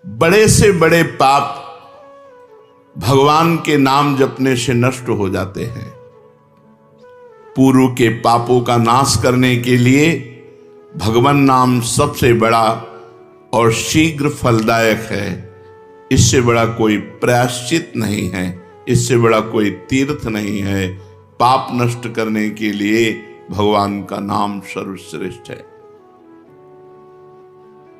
बड़े से बड़े पाप भगवान के नाम जपने से नष्ट हो जाते हैं। पूर्व के पापों का नाश करने के लिए भगवान नाम सबसे बड़ा और शीघ्र फलदायक है। इससे बड़ा कोई प्रायश्चित नहीं है, इससे बड़ा कोई तीर्थ नहीं है। पाप नष्ट करने के लिए भगवान का नाम सर्वश्रेष्ठ है।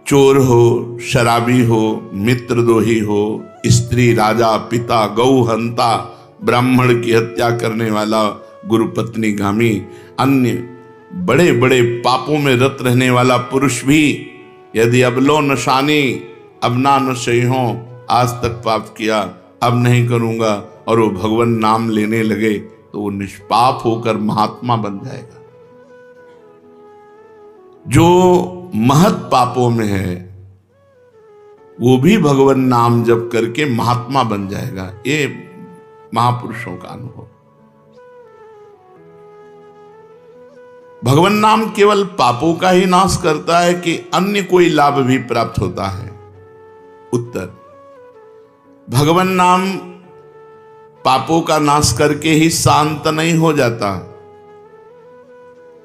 चोर हो, शराबी हो, मित्रद्रोही हो, स्त्री, राजा, पिता, गौ हंता, ब्राह्मण की हत्या करने वाला, गुरुपत्नी गामी, अन्य बड़े बड़े पापों में रत रहने वाला पुरुष भी यदि अब लो नशानी, अब ना नशे हो, आज तक पाप किया, अब नहीं करूंगा, और वो भगवान नाम लेने लगे तो वो निष्पाप होकर महात्मा बन जाएगा। जो महत पापों में है वो भी भगवान नाम जप करके महात्मा बन जाएगा। ये महापुरुषों का अनुभव। भगवान नाम केवल पापों का ही नाश करता है कि अन्य कोई लाभ भी प्राप्त होता है? उत्तर, भगवान नाम पापों का नाश करके ही शांत नहीं हो जाता।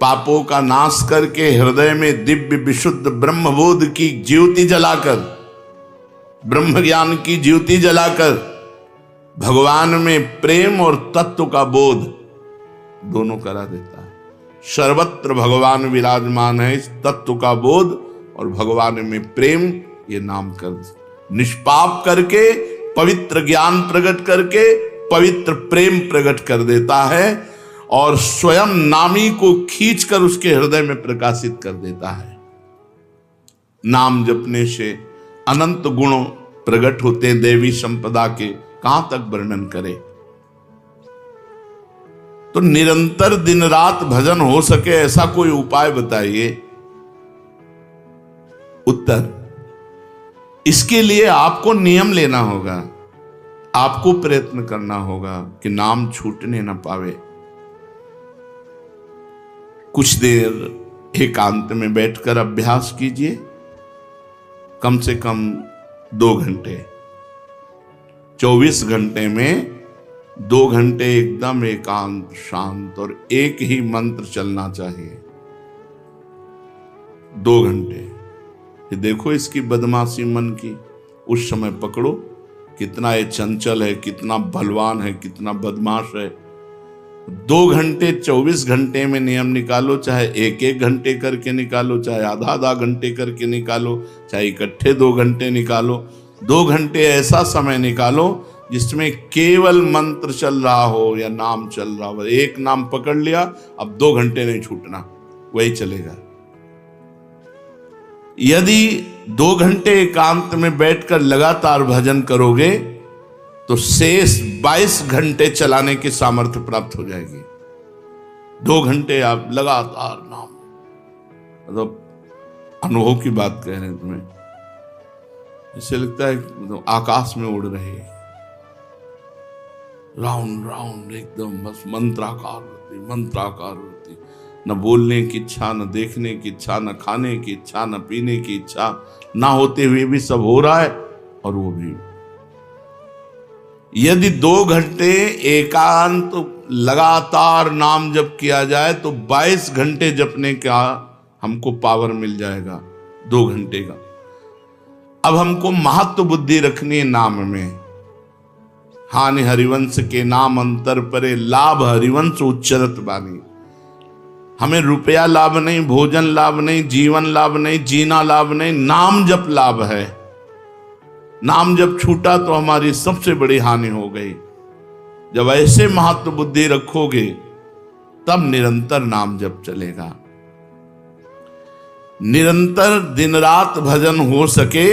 पापों का नाश करके हृदय में दिव्य विशुद्ध ब्रह्मबोध की ज्योति जलाकर, ब्रह्म ज्ञान की ज्योति जलाकर भगवान में प्रेम और तत्व का बोध दोनों करा देता है। सर्वत्र भगवान विराजमान है। इस तत्व का बोध और भगवान में प्रेम, ये नाम कर निष्पाप करके पवित्र ज्ञान प्रकट करके पवित्र प्रेम प्रकट कर देता है और स्वयं नामी को खींचकर उसके हृदय में प्रकाशित कर देता है। नाम जपने से अनंत गुण प्रकट होते हैं देवी संपदा के, कहां तक वर्णन करें। तो निरंतर दिन रात भजन हो सके ऐसा कोई उपाय बताइए। उत्तर, इसके लिए आपको नियम लेना होगा, आपको प्रयत्न करना होगा कि नाम छूटने न पावे। कुछ देर एकांत में बैठकर अभ्यास कीजिए, कम से कम 2 घंटे। 24 घंटे में 2 घंटे एकदम एकांत शांत और एक ही मंत्र चलना चाहिए। 2 घंटे। ये देखो इसकी बदमाशी मन की, उस समय पकड़ो कितना ये चंचल है, कितना बलवान है, कितना बदमाश है। 2 घंटे 24 घंटे में नियम निकालो, चाहे 1-1 घंटे करके निकालो, चाहे आधा घंटे करके निकालो, चाहे इकट्ठे 2 घंटे निकालो। 2 घंटे ऐसा समय निकालो जिसमें केवल मंत्र चल रहा हो या नाम चल रहा हो। एक नाम पकड़ लिया, अब 2 घंटे नहीं छूटना, वही चलेगा। यदि 2 घंटे एकांत में बैठकर लगातार भजन करोगे तो शेष 22 घंटे चलाने की सामर्थ्य प्राप्त हो जाएगी। 2 घंटे आप लगातार नाम, मतलब अनुभव की बात कह रहे हैं तुम्हें, इससे लगता है मतलब आकाश में उड़ रहे हैं, राउंड राउंड एकदम बस मंत्राकार होती, न बोलने की इच्छा, न देखने की इच्छा, न खाने की इच्छा, न पीने की इच्छा, ना होते हुए भी सब हो रहा है। और वो भी यदि 2 घंटे एकांत लगातार नाम जप किया जाए तो 22 घंटे जपने का हमको पावर मिल जाएगा 2 घंटे का। अब हमको महत्व बुद्धि रखनी है नाम में। हानि हरिवंश के नाम अंतर परे, लाभ हरिवंश उच्चरत बानी। हमें रुपया लाभ नहीं, भोजन लाभ नहीं, जीवन लाभ नहीं, जीना लाभ नहीं, नाम जप लाभ है। नाम जब छूटा तो हमारी सबसे बड़ी हानि हो गई। जब ऐसे महत्व बुद्धि रखोगे तब निरंतर नाम जप चलेगा। निरंतर दिन रात भजन हो सके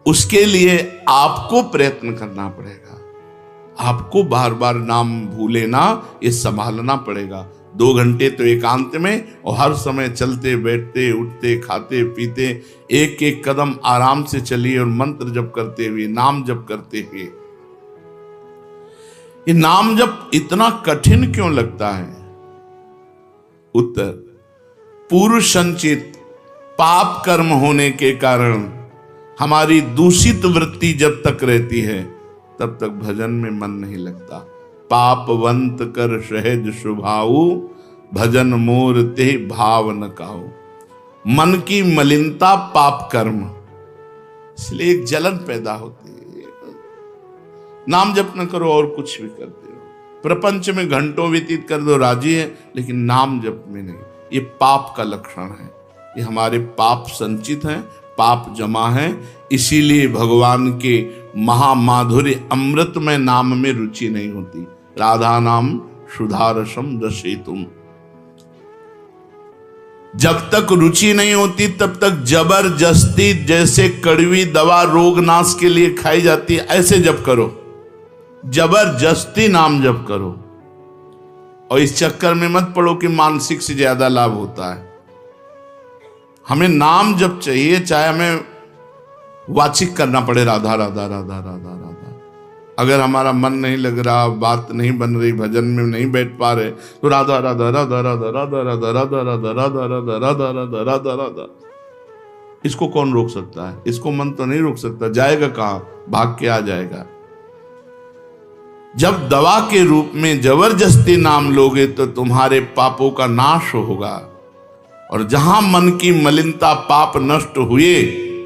उसके लिए आपको प्रयत्न करना पड़ेगा। आपको बार बार नाम भूले ना, ये संभालना पड़ेगा। 2 घंटे तो एकांत में, और हर समय चलते बैठते उठते खाते पीते एक एक कदम आराम से चलिए और मंत्र जप करते हुए, नाम जप करते हुए। ये नाम जप इतना कठिन क्यों लगता है? उत्तर, पूर्व संचित पाप कर्म होने के कारण हमारी दूषित वृत्ति जब तक रहती है तब तक भजन में मन नहीं लगता। पापवंत कर सहज स्वभाऊ, भजन मोर ते भाव न काऊ। मन की मलिनता पाप कर्म, इसलिए एक जलन पैदा होती है। नाम जप न करो और कुछ भी करते हो, प्रपंच में घंटों व्यतीत कर दो, राजी है, लेकिन नाम जप में नहीं। ये पाप का लक्षण है। ये हमारे पाप संचित हैं, पाप जमा है। इसीलिए भगवान के महामाधुर्य अमृतमय नाम में रुचि नहीं होती। राधा नाम सुधारसम रसेतुम। जब तक रुचि नहीं होती तब तक जबरदस्ती, जैसे कड़वी दवा रोग नाश के लिए खाई जाती है, ऐसे जप करो, जबरदस्ती नाम जप करो। और इस चक्कर में मत पड़ो कि मानसिक से ज्यादा लाभ होता है। हमें नाम जप चाहिए, चाहे हमें वाचिक करना पड़े राधा राधा राधा राधा राधा। अगर हमारा मन नहीं लग रहा, बात नहीं बन रही, भजन में नहीं बैठ पा रहे, तो राधा राधा राधा राधा राधा राधा राधा राधा राधा राधा राधा राधा राधा राधा। इसको कौन रोक सकता है? इसको मन तो नहीं रोक सकता। जाएगा कहां? भाग के आ जाएगा। जब दवा के रूप में जबरदस्ती नाम लोगे तो तुम्हारे पापों का नाश होगा। और जहां मन की मलिनता, पाप नष्ट हुए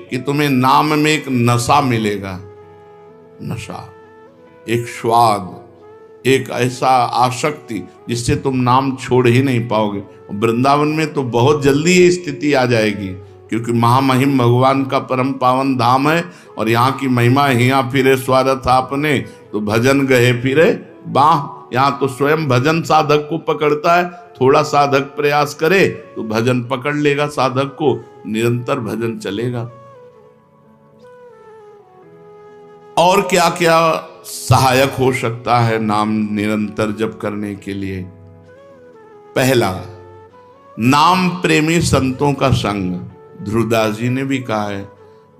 कि तुम्हें नाम में एक नशा मिलेगा। नशा, एक स्वाद, एक ऐसा आसक्ति जिससे तुम नाम छोड़ ही नहीं पाओगे। वृंदावन में तो बहुत जल्दी ये स्थिति आ जाएगी, क्योंकि महामहिम भगवान का परम पावन धाम है। और यहाँ की महिमा, हिया फिरे स्वार्थ आपने, तो भजन गए फिरे बाह। यहाँ तो स्वयं भजन साधक को पकड़ता है। थोड़ा साधक प्रयास करे तो भजन पकड़ लेगा साधक को, निरंतर भजन चलेगा। और क्या क्या सहायक हो सकता है नाम निरंतर जप करने के लिए? पहला, नाम प्रेमी संतों का संग। ध्रुवदास जी ने भी कहा है,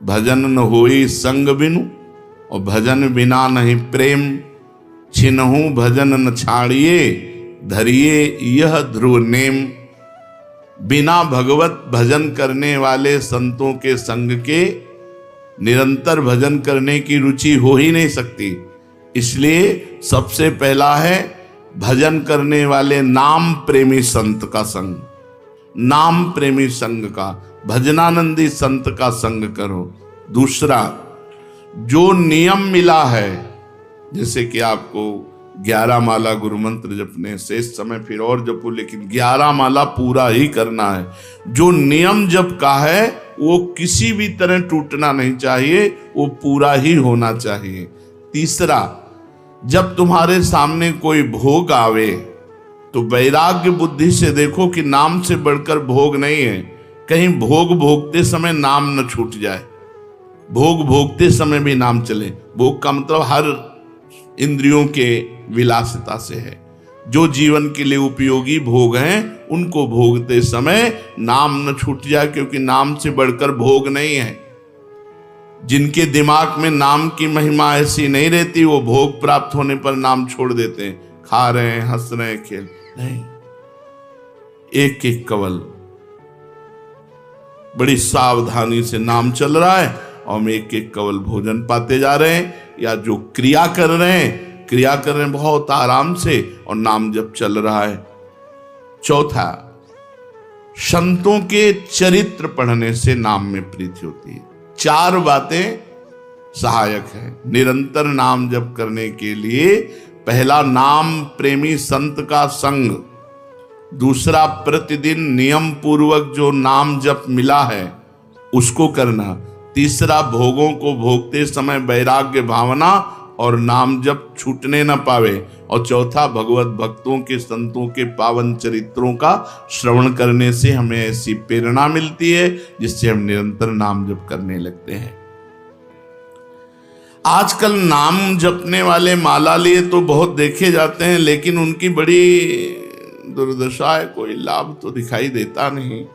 भजन न होई संग बिनु, और भजन बिना नहीं प्रेम। छिनहु भजन न छाड़िए, धरिए यह ध्रुव नेम। बिना भगवत भजन करने वाले संतों के संग के निरंतर भजन करने की रुचि हो ही नहीं सकती। इसलिए सबसे पहला है भजन करने वाले नाम प्रेमी संत का संग। नाम प्रेमी संग का, भजनानंदी संत का संग करो। दूसरा, जो नियम मिला है, जैसे कि आपको 11 माला गुरु मंत्र जपने से इस समय फिर और जपो, लेकिन 11 माला पूरा ही करना है। जो नियम जप का है वो किसी भी तरह टूटना नहीं चाहिए, वो पूरा ही होना चाहिए। तीसरा, जब तुम्हारे सामने कोई भोग आवे तो वैराग्य बुद्धि से देखो कि नाम से बढ़कर भोग नहीं है। कहीं भोग भोगते समय नाम न छूट जाए। भोग भोगते समय भी नाम चले। भोग का मतलब हर इंद्रियों के विलासिता से है। जो जीवन के लिए उपयोगी भोग हैं उनको भोगते समय नाम न छूट जाए, क्योंकि नाम से बढ़कर भोग नहीं है। जिनके दिमाग में नाम की महिमा ऐसी नहीं रहती, वो भोग प्राप्त होने पर नाम छोड़ देते हैं। खा रहे हैं, हंस रहे हैं, खेल नहीं। एक एक कवल बड़ी सावधानी से नाम चल रहा है और हम एक एक कवल भोजन पाते जा रहे हैं, या जो क्रिया कर रहे हैं बहुत आराम से और नाम जब चल रहा है। चौथा, संतों के चरित्र पढ़ने से नाम में प्रीति होती है। 4 बातें सहायक है निरंतर नाम जप करने के लिए। पहला, नाम प्रेमी संत का संग। दूसरा, प्रतिदिन नियम पूर्वक जो नाम जप मिला है उसको करना। तीसरा, भोगों को भोगते समय वैराग्य भावना और नाम जप छूटने न पावे। और चौथा, भगवत भक्तों के संतों के पावन चरित्रों का श्रवण करने से हमें ऐसी प्रेरणा मिलती है जिससे हम निरंतर नाम जप करने लगते हैं। आजकल नाम जपने वाले माला लिए तो बहुत देखे जाते हैं, लेकिन उनकी बड़ी दुर्दशा है, कोई लाभ तो दिखाई देता नहीं।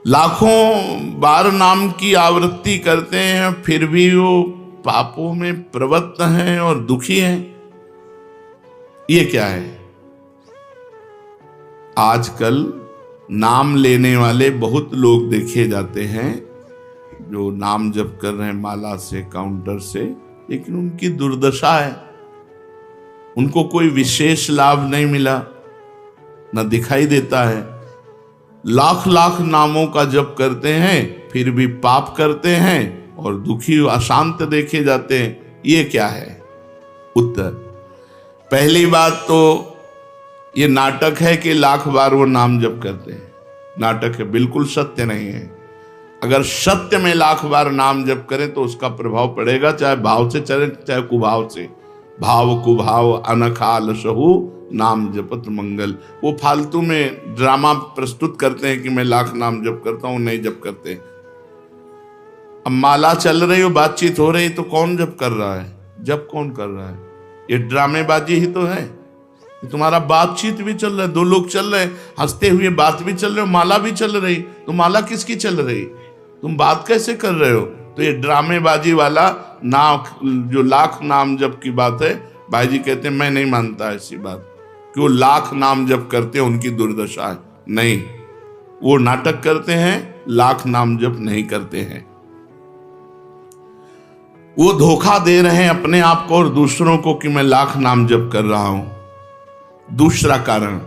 लाखों बार नाम की आवृत्ति करते हैं, फिर भी वो पापों में प्रवृत्त हैं और दुखी हैं। ये क्या है? आजकल नाम लेने वाले बहुत लोग देखे जाते हैं जो नाम जप कर रहे हैं माला से, काउंटर से, लेकिन उनकी दुर्दशा है। उनको कोई विशेष लाभ नहीं मिला, न दिखाई देता है। लाख लाख नामों का जप करते हैं, फिर भी पाप करते हैं और दुखी अशांत देखे जाते हैं। ये क्या है? उत्तर, पहली बात तो ये नाटक है कि लाख बार वो नाम जप करते हैं। नाटक है, बिल्कुल सत्य नहीं है। अगर सत्य में लाख बार नाम जप करें तो उसका प्रभाव पड़ेगा, चाहे भाव से चले चाहे कुभाव से। भाव कुभाव अनखाल सहु नाम जपत मंगल। वो फालतू में ड्रामा प्रस्तुत करते हैं कि मैं लाख नाम जप करता हूं, नहीं जप करते। अब माला चल रही हो, बातचीत हो रही, तो कौन जप कर रहा है? जप कौन कर रहा है? ये ड्रामेबाजी ही तो है। तुम्हारा बातचीत भी चल रहा है, दो लोग चल रहे हैं, हंसते हुए बात भी चल रहे हो, माला भी चल रही। तो माला किसकी चल रही? तुम बात कैसे कर रहे हो? तो ये ड्रामेबाजी वाला जो लाख नाम जप की बात है, भाई जी कहते हैं मैं नहीं मानता ऐसी बात कि वो लाख नाम जप करते हैं उनकी दुर्दशा है। नहीं, वो नाटक करते हैं, लाख नाम जप नहीं करते हैं। वो धोखा दे रहे हैं अपने आप को और दूसरों को कि मैं लाख नाम जप कर रहा हूं। दूसरा कारण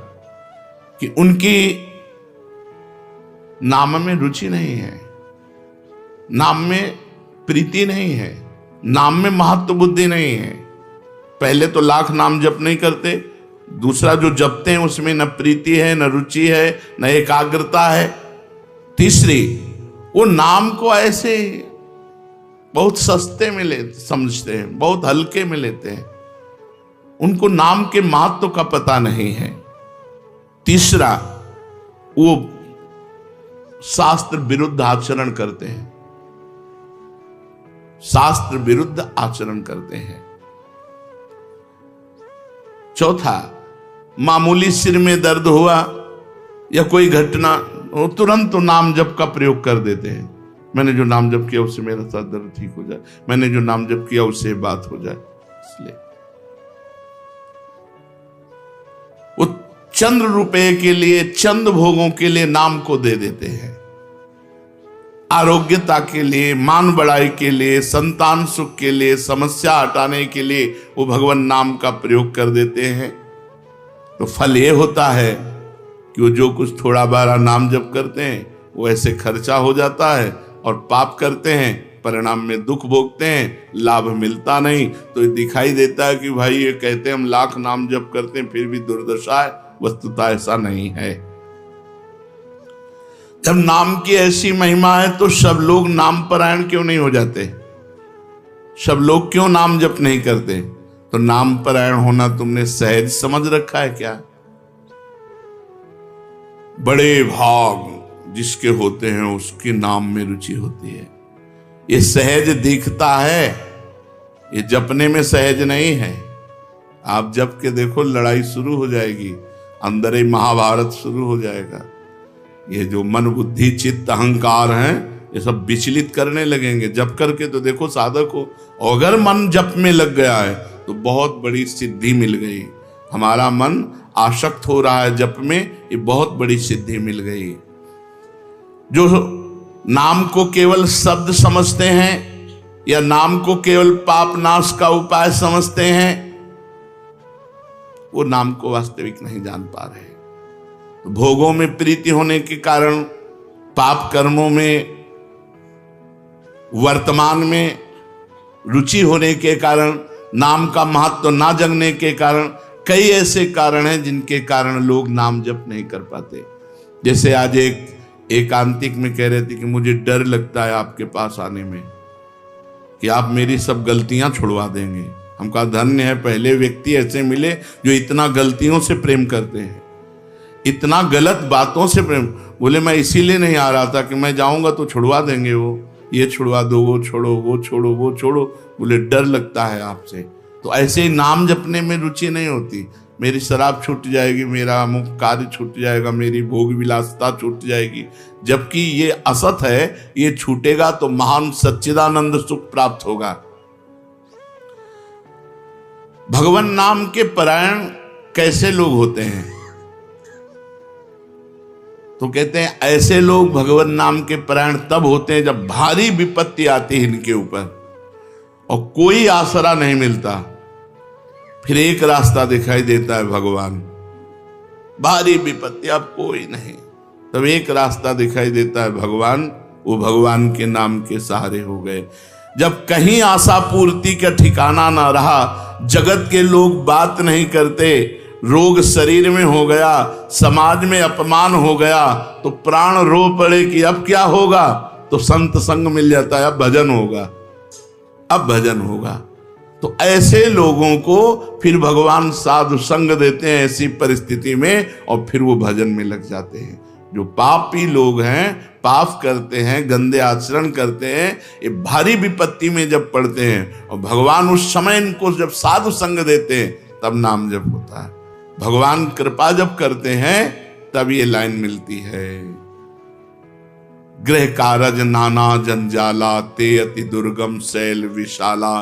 कि उनकी नाम में रुचि नहीं है, नाम में प्रीति नहीं है, नाम में महत्व बुद्धि नहीं है। पहले तो लाख नाम जप नहीं करते, दूसरा जो जपते हैं उसमें न प्रीति है, न रुचि है, न एकाग्रता है। तीसरी, वो नाम को ऐसे बहुत सस्ते में समझते हैं, बहुत हल्के में लेते हैं, उनको नाम के महत्व का पता नहीं है। तीसरा, वो शास्त्र विरुद्ध आचरण करते हैं, शास्त्र विरुद्ध आचरण करते हैं। चौथा, मामूली सिर में दर्द हुआ या कोई घटना, वो तुरंत तो नाम जप का प्रयोग कर देते हैं। मैंने जो नाम जप किया उससे मेरा सर दर्द ठीक हो जाए, मैंने जो नाम जप किया उससे बात हो जाए। इसलिए वो चंद रुपए के लिए, चंद भोगों के लिए नाम को दे देते हैं। आरोग्यता के लिए, मान बढ़ाई के लिए, संतान सुख के लिए, समस्या हटाने के लिए वो भगवान नाम का प्रयोग कर देते हैं। तो फल ये होता है कि वो जो कुछ थोड़ा बारा नाम जप करते हैं वो ऐसे खर्चा हो जाता है, और पाप करते हैं, परिणाम में दुख भोगते हैं, लाभ मिलता नहीं। तो ये दिखाई देता है कि भाई ये कहते हैं हम लाख नाम जप करते हैं फिर भी दुर्दशा है। वस्तुतः ऐसा नहीं है। जब नाम की ऐसी महिमा है तो सब लोग नाम परायण क्यों नहीं हो जाते? सब लोग क्यों नाम जप नहीं करते? तो नाम परायण होना तुमने सहज समझ रखा है क्या? बड़े भाग जिसके होते हैं उसके नाम में रुचि होती है। ये सहज दिखता है, ये जपने में सहज नहीं है। आप जप के देखो, लड़ाई शुरू हो जाएगी, अंदर ही महाभारत शुरू हो जाएगा। ये जो मन बुद्धि चित्त अहंकार हैं, ये सब विचलित करने लगेंगे। जप करके तो देखो साधक हो, अगर मन जप में लग गया है तो बहुत बड़ी सिद्धि मिल गई। हमारा मन आसक्त हो रहा है जप में, ये बहुत बड़ी सिद्धि मिल गई। जो नाम को केवल शब्द समझते हैं या नाम को केवल पाप नाश का उपाय समझते हैं, वो नाम को वास्तविक नहीं जान पा रहे। तो भोगों में प्रीति होने के कारण, पाप कर्मों में, वर्तमान में रुचि होने के कारण, नाम का महत्व ना जगने के कारण, कई ऐसे कारण हैं जिनके कारण लोग नाम जप नहीं कर पाते। जैसे आज एक एकांतिक में कह रहे थे कि मुझे डर लगता है आपके पास आने में कि आप मेरी सब गलतियां छुड़वा देंगे। हम कहा धन्य है, पहले व्यक्ति ऐसे मिले जो इतना गलतियों से प्रेम करते हैं, इतना गलत बातों से प्रेम। बोले मैं इसीलिए नहीं आ रहा था कि मैं जाऊंगा तो छुड़वा देंगे, वो ये छुड़वा दो, वो छोड़ो, वो छोड़ो, वो छोड़ो। बोले डर लगता है आपसे। तो ऐसे ही नाम जपने में रुचि नहीं होती। मेरी शराब छूट जाएगी, मेरा अमुक कार्य छूट जाएगा, मेरी भोग विलासता छूट जाएगी। जबकि ये असत है, ये छूटेगा तो महान सच्चिदानंद सुख प्राप्त होगा। भगवान नाम के परायण कैसे लोग होते हैं? तो कहते हैं ऐसे लोग भगवान नाम के परायण तब होते हैं जब भारी विपत्ति आती है इनके ऊपर और कोई आसरा नहीं मिलता। फिर एक रास्ता दिखाई देता है भगवान, भारी विपत्ति अब कोई नहीं, तब एक रास्ता दिखाई देता है भगवान, वो भगवान के नाम के सहारे हो गए। जब कहीं आशा पूर्ति का ठिकाना ना रहा, जगत के लोग बात नहीं करते, रोग शरीर में हो गया, समाज में अपमान हो गया, तो प्राण रो पड़े कि अब क्या होगा, तो संत संग मिल जाता है, अब भजन होगा, अब भजन होगा। तो ऐसे लोगों को फिर भगवान साधु संग देते हैं ऐसी परिस्थिति में, और फिर वो भजन में लग जाते हैं। जो पापी लोग हैं, पाप करते हैं, गंदे आचरण करते हैं, ये भारी विपत्ति में जब पड़ते हैं और भगवान उस समय इनको जब साधु संग देते हैं तब नाम जप होता है। भगवान कृपा जब करते हैं तब ये लाइन मिलती है, गृह कारज नाना जंजाला, ते अति दुर्गम शैल विशाला,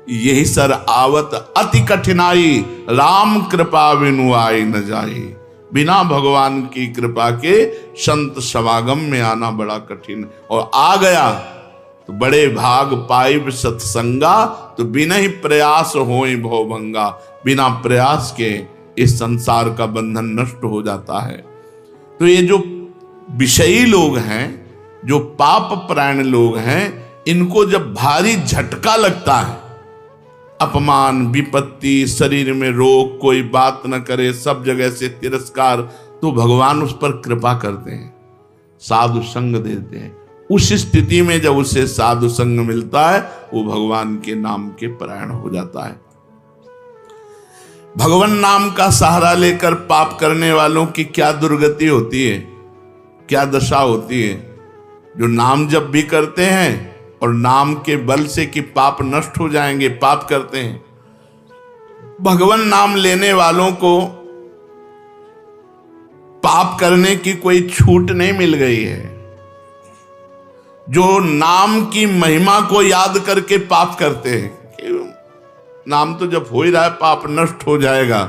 यही सर आवत अति कठिनाई, राम कृपा बिनु आई न जाई। बिना भगवान की कृपा के संत समागम में आना बड़ा कठिन, और आ गया तो बड़े भाग पाइब सत्संगा, तो बिना ही प्रयास होई भवभंगा। बिना प्रयास के इस संसार का बंधन नष्ट हो जाता है। तो ये जो विषयी लोग हैं, जो पाप परायण लोग हैं, इनको जब भारी झटका लगता है, अपमान, विपत्ति, शरीर में रोग, कोई बात न करे, सब जगह से तिरस्कार, तो भगवान उस पर कृपा करते हैं, साधु संग देते हैं। उस स्थिति में जब उसे साधु संग मिलता है, वो भगवान के नाम के परायण हो जाता है। भगवान नाम का सहारा लेकर पाप करने वालों की क्या दुर्गति होती है, क्या दशा होती है। जो नाम जब भी करते हैं और नाम के बल से कि पाप नष्ट हो जाएंगे, पाप करते हैं। भगवान नाम लेने वालों को पाप करने की कोई छूट नहीं मिल गई है। जो नाम की महिमा को याद करके पाप करते हैं, नाम तो जब हो ही रहा है पाप नष्ट हो जाएगा,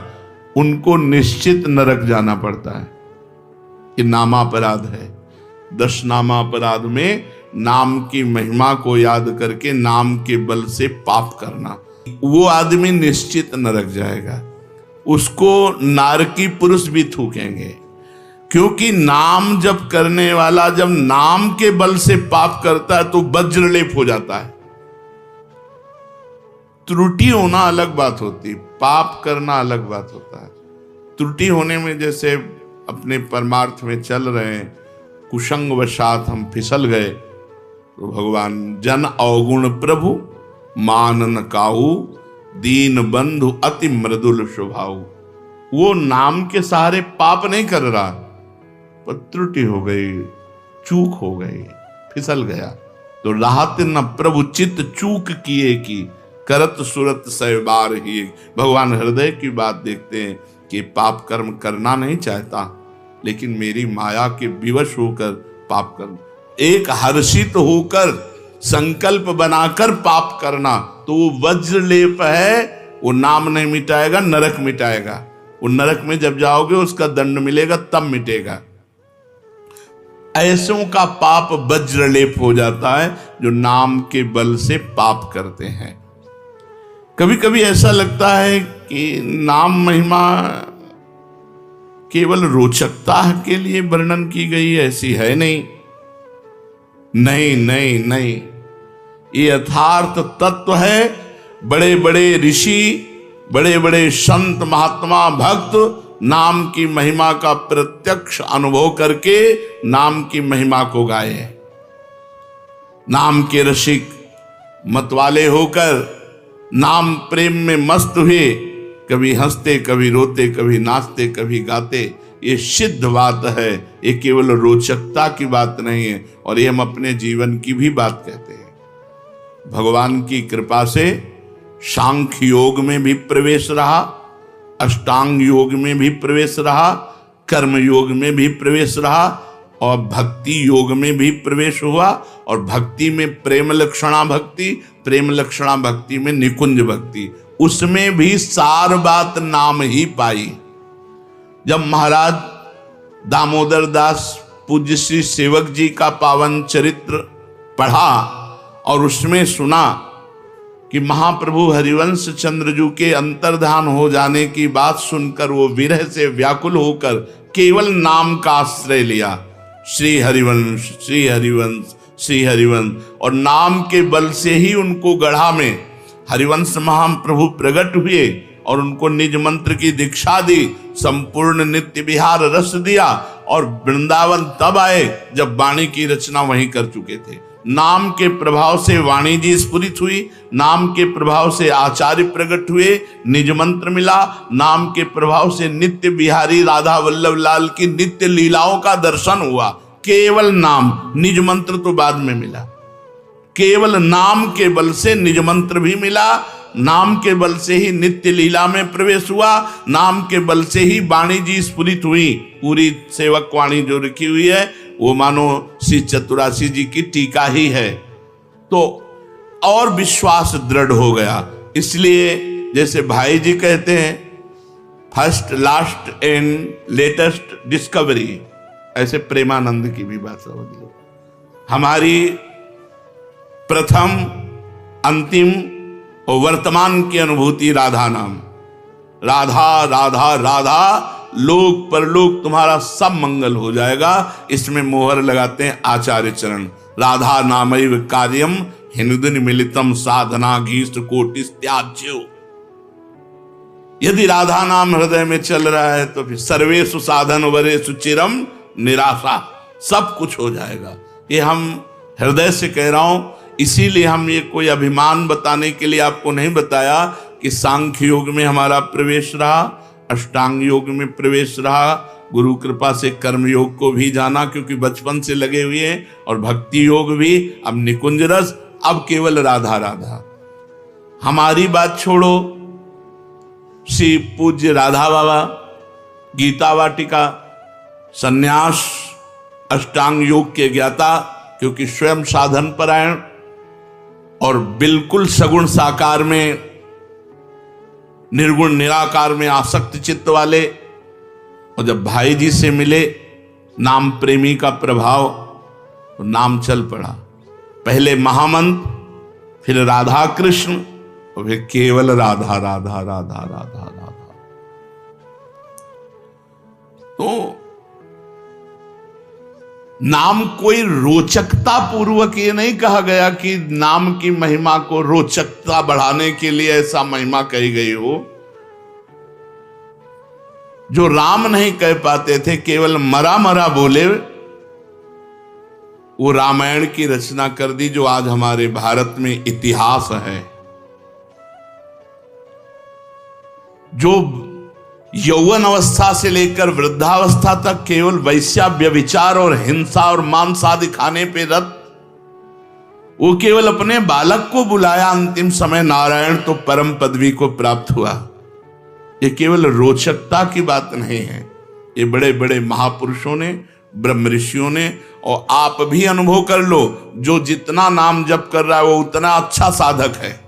उनको निश्चित नरक जाना पड़ता है। ये नामापराध है। 10 नामापराध में नाम की महिमा को याद करके नाम के बल से पाप करना, वो आदमी निश्चित नरक जाएगा। उसको नारकी पुरुष भी थूकेंगे, क्योंकि नाम जप करने वाला जब नाम के बल से पाप करता है तो वज्रलेप हो जाता है। त्रुटि होना अलग बात होती, पाप करना अलग बात होता है। त्रुटि होने में जैसे अपने परमार्थ में चल रहे हैं, कुसंग वशात हम फिसल गए, तो भगवान जन अवगुण प्रभु मान न काहू, दीन बंधु अति मृदुल स्वभाव। वो नाम के सहारे पाप नहीं कर रहा, पर त्रुटि हो गई, चूक हो गई, फिसल गया। तो राहत न प्रभु चित्त चूक किए की, करत सुरत सहबार ही। भगवान हृदय की बात देखते हैं कि पाप कर्म करना नहीं चाहता, लेकिन मेरी माया के विवश होकर पाप करना, एक हर्षित होकर संकल्प बनाकर पाप करना, तो वो वज्रलेप है। वो नाम नहीं मिटाएगा, नरक मिटाएगा। वो नरक में जब जाओगे उसका दंड मिलेगा, तब मिटेगा। ऐसों का पाप वज्रलेप हो जाता है जो नाम के बल से पाप करते हैं। कभी कभी ऐसा लगता है कि नाम महिमा केवल रोचकता के लिए वर्णन की गई है, ऐसी है नहीं। नहीं नहीं नहीं, ये यथार्थ तत्व है। बड़े बड़े ऋषि, बड़े बड़े संत, महात्मा, भक्त नाम की महिमा का प्रत्यक्ष अनुभव करके नाम की महिमा को गाए। नाम के रसिक मतवाले होकर नाम प्रेम में मस्त हुए, कभी हंसते, कभी रोते, कभी नाचते, कभी गाते। ये सिद्ध बात है, ये केवल रोचकता की बात नहीं है, और ये हम अपने जीवन की भी बात कहते हैं। भगवान की कृपा से सांख्य योग में भी प्रवेश रहा, अष्टांग योग में भी प्रवेश रहा, कर्म योग में भी प्रवेश रहा, और भक्ति योग में भी प्रवेश हुआ। और भक्ति में प्रेम लक्षणा भक्ति, प्रेम लक्षणा भक्ति में निकुंज भक्ति, उसमें भी सार बात नाम ही पाई। जब महाराज दामोदर दास पूज्य श्री सेवक जी का पावन चरित्र पढ़ा और उसमें सुना कि महाप्रभु हरिवंश चंद्रजू के अंतर्धान हो जाने की बात सुनकर वो विरह से व्याकुल होकर केवल नाम का आश्रय लिया, श्री हरिवंश श्री हरिवंश श्री हरिवंश, और नाम के बल से ही उनको गढ़ा में हरिवंश महाप्रभु प्रकट हुए और उनको निज मंत्र की दीक्षा दी, संपूर्ण नित्य विहार रस दिया और वृंदावन तब आए जब वाणी की रचना वहीं कर चुके थे। नाम के प्रभाव से वाणी जी स्फुरित हुई, नाम के प्रभाव से आचार्य प्रकट हुए, निज मंत्र मिला, नाम के प्रभाव से नित्य बिहारी राधा वल्लभ लाल की नित्य लीलाओं का दर्शन हुआ। केवल नाम, निज मंत्र तो बाद में मिला। केवल नाम के बल से निज मंत्र भी मिला, नाम के बल से ही नित्य लीला में प्रवेश हुआ, नाम के बल से ही वाणी जी स्फुरित हुई। पूरी सेवक वाणी जो लिखी हुई है वो मानो श्री चतुरासी जी की टीका ही है, तो और विश्वास दृढ़ हो गया। इसलिए जैसे भाई जी कहते हैं first last and latest discovery, ऐसे प्रेमानंद की भी बात समझ लो। हमारी प्रथम अंतिम और वर्तमान की अनुभूति राधा नाम, राधा राधा राधा, लोक परलोक तुम्हारा सब मंगल हो जाएगा। इसमें मोहर लगाते हैं आचार्य चरण, राधा नामैव कार्यम हिंदुन मिलितम साधना घीष्ट कोटिस त्याज्यो। यदि राधा नाम हृदय में चल रहा है तो फिर सर्वेषु साधन वरेषु चिरम निराशा, सब कुछ हो जाएगा। ये हम हृदय से कह रहा हूं, इसीलिए हम ये कोई अभिमान बताने के लिए आपको नहीं बताया कि सांख्य योग में हमारा प्रवेश रहा, अष्टांग योग में प्रवेश रहा, गुरु कृपा से कर्म योग को भी जाना क्योंकि बचपन से लगे हुए हैं, और भक्ति योग भी, अब निकुंज रस, अब केवल राधा राधा। हमारी बात छोड़ो, श्री पूज्य राधा बाबा गीता वाटिका सन्यास अष्टांग योग के ज्ञाता, क्योंकि स्वयं साधन परायण और बिल्कुल सगुण साकार में, निर्गुण निराकार में आसक्त चित्त वाले, और जब भाई जी से मिले नाम प्रेमी का प्रभाव, तो नाम चल पड़ा। पहले महामंत्र, फिर राधा कृष्ण, और फिर केवल राधा राधा राधा राधा राधा। तो नाम कोई रोचकता पूर्वक ये नहीं कहा गया कि नाम की महिमा को रोचकता बढ़ाने के लिए ऐसा महिमा कही गई हो। जो राम नहीं कह पाते थे, केवल मरा मरा बोले, वो रामायण की रचना कर दी, जो आज हमारे भारत में इतिहास है। जो यौवन अवस्था से लेकर वृद्धावस्था तक केवल वैश्या व्यभिचार और हिंसा और मांस आदि खाने पे रत, वो केवल अपने बालक को बुलाया अंतिम समय, नारायण तो परम पदवी को प्राप्त हुआ। ये केवल रोचकता की बात नहीं है, ये बड़े बड़े महापुरुषों ने, ब्रह्म ऋषियों ने, और आप भी अनुभव कर लो, जो जितना नाम जप कर रहा है वो उतना अच्छा साधक है,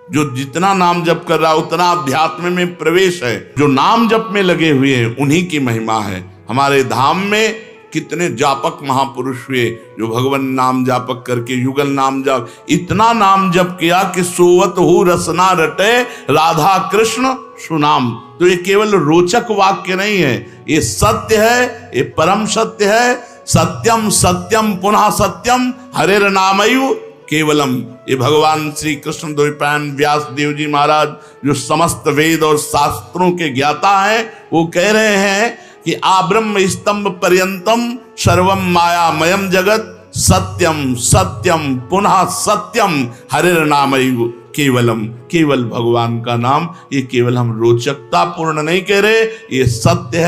जो जितना नाम जप कर रहा है उतना अध्यात्म में प्रवेश है। जो नाम जप में लगे हुए हैं उन्हीं की महिमा है। हमारे धाम में कितने जापक महापुरुष हुए जो भगवान नाम जापक करके युगल नाम जप, इतना नाम जप किया कि सोवत हु रसना रटे राधा कृष्ण सुनाम। तो ये केवल रोचक वाक्य नहीं है, ये सत्य है, ये परम सत्य है। सत्यम सत्यम पुनः सत्यम हरेर नामैव केवलम। ये भगवान श्री कृष्ण द्वैपायन व्यास देव जी महाराज, जो समस्त वेद और शास्त्रों के ज्ञाता हैं, वो कह रहे हैं कि आब्रह्म स्तंभ पर्यंतम सर्वम मायामयम जगत सत्यम सत्यम पुनः सत्यम हरेर नामैव केवलम। केवल भगवान का नाम, ये केवल हम रोचकता पूर्ण नहीं कह रहे, ये सत्य है।